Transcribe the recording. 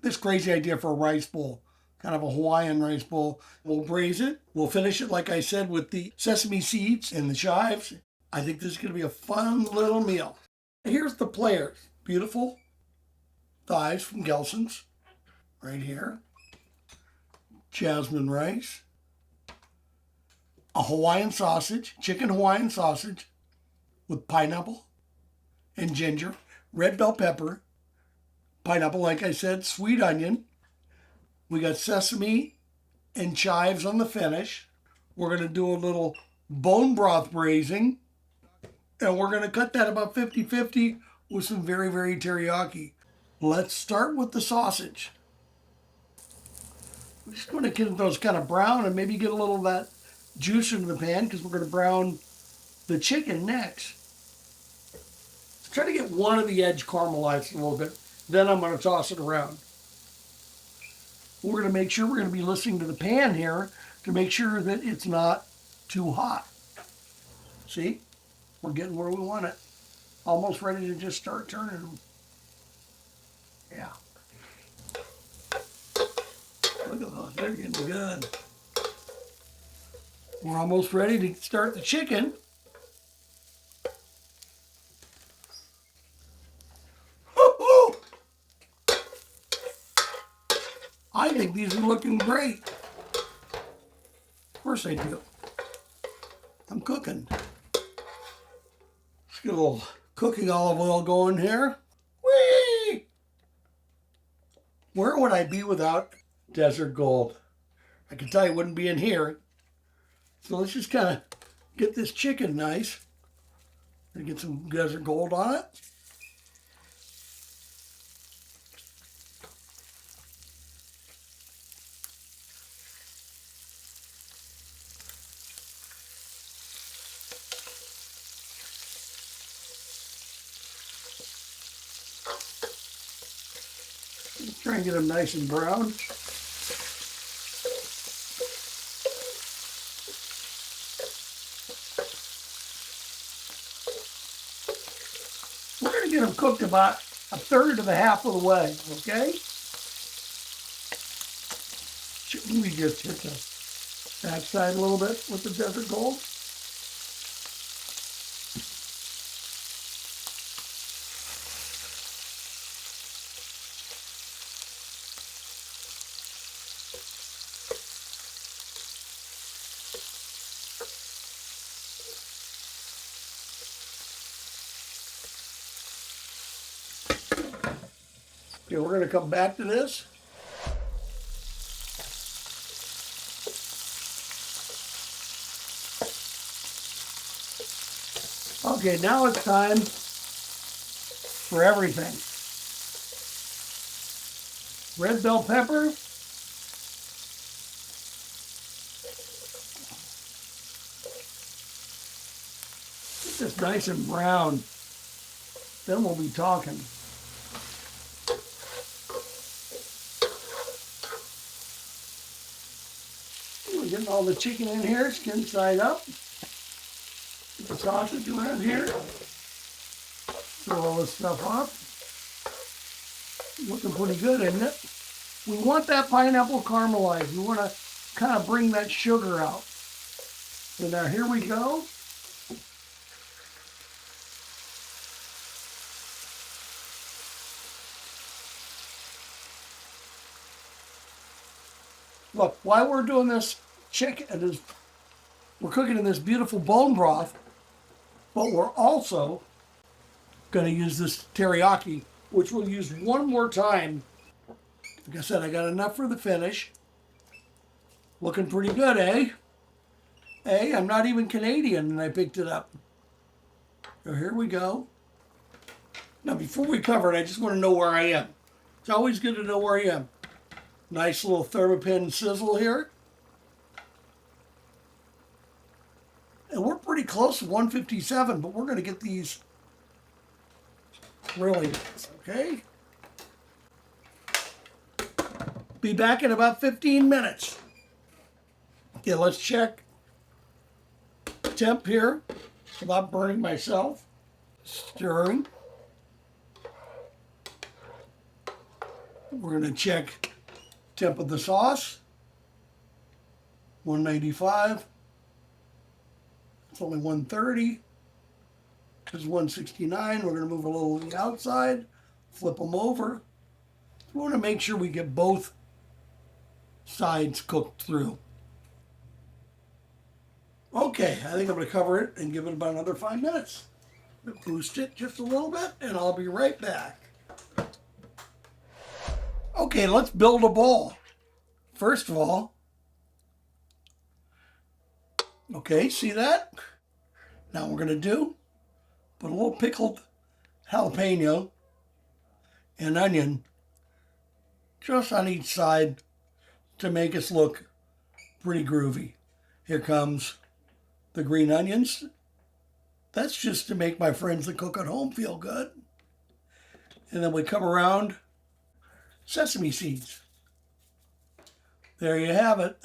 this crazy idea for a rice bowl, kind of a Hawaiian rice bowl. We'll braise it. We'll finish it, like I said, with the sesame seeds and the chives. I think this is going to be a fun little meal. Here's the players. Beautiful thighs from Gelson's right here. Jasmine rice. A Hawaiian sausage, chicken Hawaiian sausage with pineapple and ginger, red bell pepper, pineapple, like I said, sweet onion. We got sesame and chives on the finish. We're going to do a little bone broth braising, and we're going to cut that about 50-50 with some very, very teriyaki. Let's start with the sausage. We're just going to get those kind of brown and maybe get a little of that juice into the pan because we're going to brown the chicken next. Try to get one of the edge caramelized a little bit. Then I'm going to toss it around. We're going to make sure we're going to be listening to the pan here to make sure that it's not too hot. See? We're getting where we want it. Almost ready to just start turning them. Yeah. Look at those. They're getting good. We're almost ready to start the chicken. I think these are looking great. Of course I do. I'm cooking. Let's get a little cooking olive oil going here. Whee! Where would I be without Desert Gold? I can tell you it wouldn't be in here. So let's just kind of get this chicken nice and get some Desert Gold on it. Try and get them nice and brown. We're going to get them cooked about a third to the half of the way, okay? Shouldn't we just hit the backside a little bit with the Desert Gold? Okay, we're going to come back to this. Okay, now it's time for everything. Red bell pepper. Get this nice and brown. Then we'll be talking. We're getting all the chicken in here, skin side up. Get the sausage around here. Throw all this stuff up. Looking pretty good, isn't it? We want that pineapple caramelized. We want to kind of bring that sugar out. So now here we go. Look, while we're doing this chicken, we're cooking in this beautiful bone broth, but we're also going to use this teriyaki, which we'll use one more time. Like I said, I got enough for the finish. Looking pretty good, eh? Hey, I'm not even Canadian and I picked it up. So here we go. Now before we cover it, I just want to know where I am. It's always good to know where I am. Nice little Thermopin sizzle here. And we're pretty close to 157, but we're going to get these really nice, okay? Be back in about 15 minutes. Okay, let's check temp here without burning myself. Stirring. We're going to check temp of the sauce. 195. It's only 130. This is 169. We're going to move a little to the outside, flip them over. We want to make sure we get both sides cooked through. Okay, I think I'm going to cover it and give it about another 5 minutes. Boost it just a little bit, and I'll be right back. Okay, let's build a bowl. First of all, okay, see that? Now we're going to put a little pickled jalapeno and onion just on each side to make us look pretty groovy. Here comes the green onions. That's just to make my friends that cook at home feel good. And then we come around sesame seeds. There you have it.